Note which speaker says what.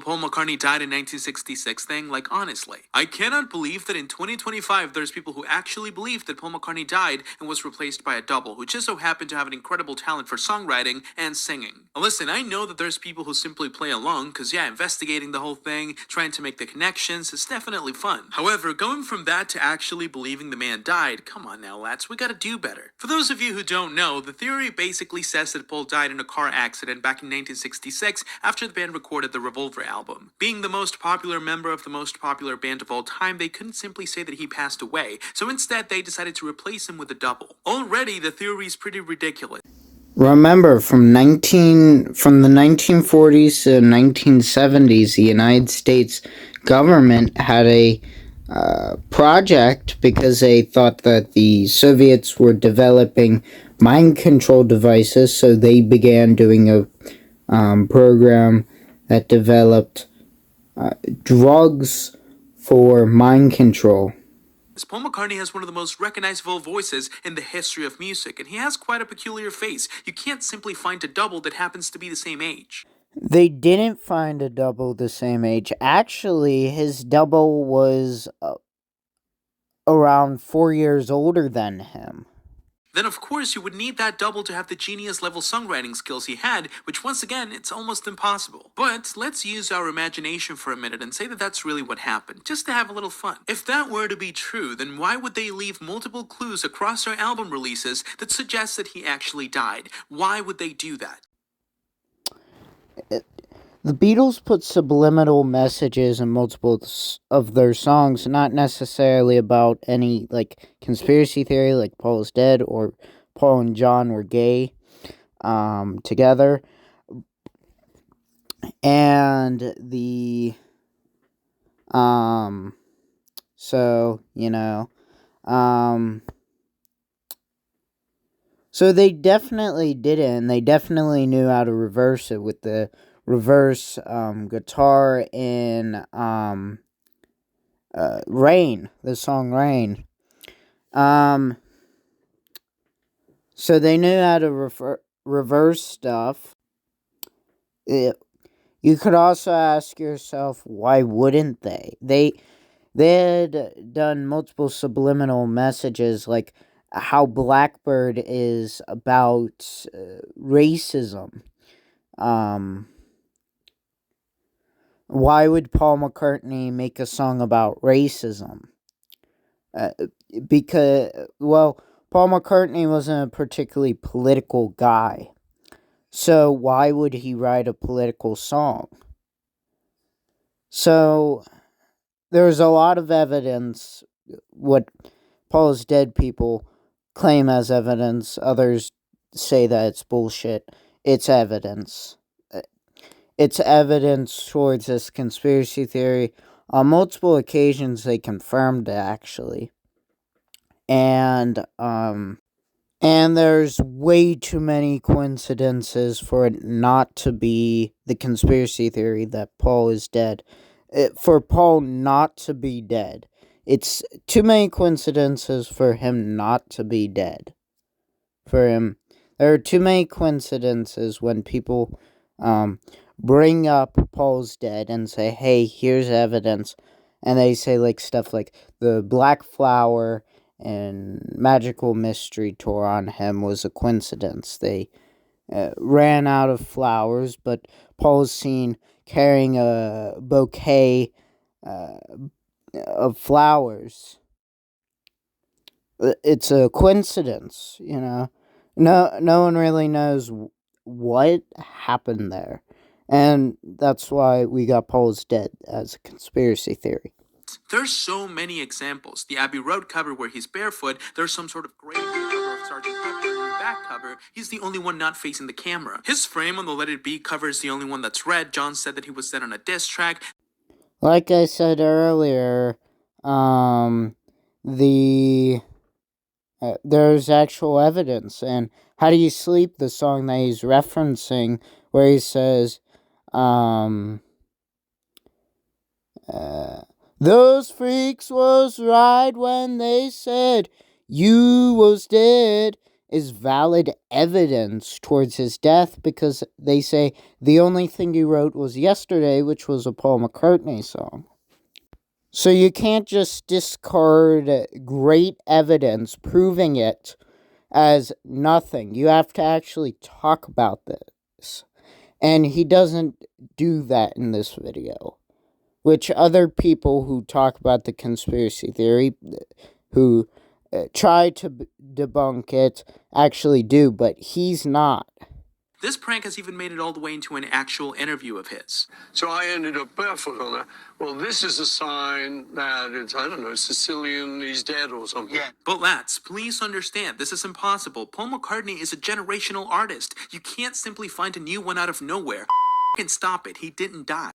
Speaker 1: Paul McCartney died in 1966 thing? Like, honestly. I cannot believe that in 2025 there's people who actually believe that Paul McCartney died and was replaced by a double, who just so happened to have an incredible talent for songwriting and singing. Now, listen, I know that there's people who simply play along, because yeah, investigating the whole thing, trying to make the connections, is definitely fun. However, going from that to actually believing the man died, come on now, lads, we gotta do better. For those of you who don't know, the theory basically says that Paul died in a car accident back in 1966 after the band recorded the Revolver album. Being the most popular member of the most popular band of all time, they couldn't simply say that he passed away, so instead they decided to replace him with a double. Already, the theory is pretty ridiculous.
Speaker 2: Remember, from the 1940s to 1970s, the United States government had a project because they thought that the Soviets were developing mind control devices, so they began doing a program that developed drugs for mind control.
Speaker 1: Paul McCartney has one of the most recognizable voices in the history of music, and he has quite a peculiar face. You can't simply find a double that happens to be the same age.
Speaker 2: They didn't find a double the same age. Actually, his double was around 4 years older than him.
Speaker 1: Then of course you would need that double to have the genius level songwriting skills he had, which once again, it's almost impossible. But let's use our imagination for a minute and say that that's really what happened, just to have a little fun. If that were to be true, then why would they leave multiple clues across their album releases that suggest that he actually died? Why would they do that?
Speaker 2: The Beatles put subliminal messages in multiple of their songs, not necessarily about any like conspiracy theory, like Paul is dead or Paul and John were gay together. And the so so they definitely did it, and they definitely knew how to reverse it with the reverse guitar in Rain, the song Rain. So they knew how to reverse stuff. You could also ask yourself, why wouldn't they? They had done multiple subliminal messages, like how Blackbird is about racism. Why would Paul McCartney make a song about racism? Because, well, Paul McCartney wasn't a particularly political guy. So why would he write a political song? So there's a lot of evidence. What Paul's dead people claim as evidence, others say that it's bullshit. It's evidence. It's evidence towards this conspiracy theory. On multiple occasions, they confirmed it, actually. And there's way too many coincidences for it not to be the conspiracy theory that Paul is dead. For Paul not to be dead. It's too many coincidences for him not to be dead. There are too many coincidences when people bring up Paul's dead and say, hey, here's evidence. And they say like stuff like the Black Flower and Magical Mystery Tour on him was a coincidence. They ran out of flowers, but Paul's seen carrying a bouquet of flowers. It's a coincidence, No one really knows what happened there. And that's why we got Paul's dead as a conspiracy theory.
Speaker 1: There's so many examples. The Abbey Road cover where he's barefoot, there's some sort of grave cover of Sgt. Pepper. In the back cover, he's the only one not facing the camera. His frame on the Let It Be cover is the only one that's red. John said that he was dead on a diss track.
Speaker 2: Like I said earlier, there's actual evidence. And How Do You Sleep, the song that he's referencing, where he says, those freaks was right when they said you was dead. is valid evidence towards his death because they say the only thing he wrote was Yesterday, which was a Paul McCartney song. So you can't just discard great evidence proving it as nothing. You have to actually talk about this. And he doesn't do that in this video, which other people who talk about the conspiracy theory, who try to debunk it, actually do, but he's not.
Speaker 1: This prank has even made it all the way into an actual interview of his.
Speaker 3: So I ended up barefoot on that. Well, this is a sign that it's, I don't know, Sicilian, he's dead or something. Yeah.
Speaker 1: But lads, please understand, this is impossible. Paul McCartney is a generational artist. You can't simply find a new one out of nowhere. Stop it, he didn't die.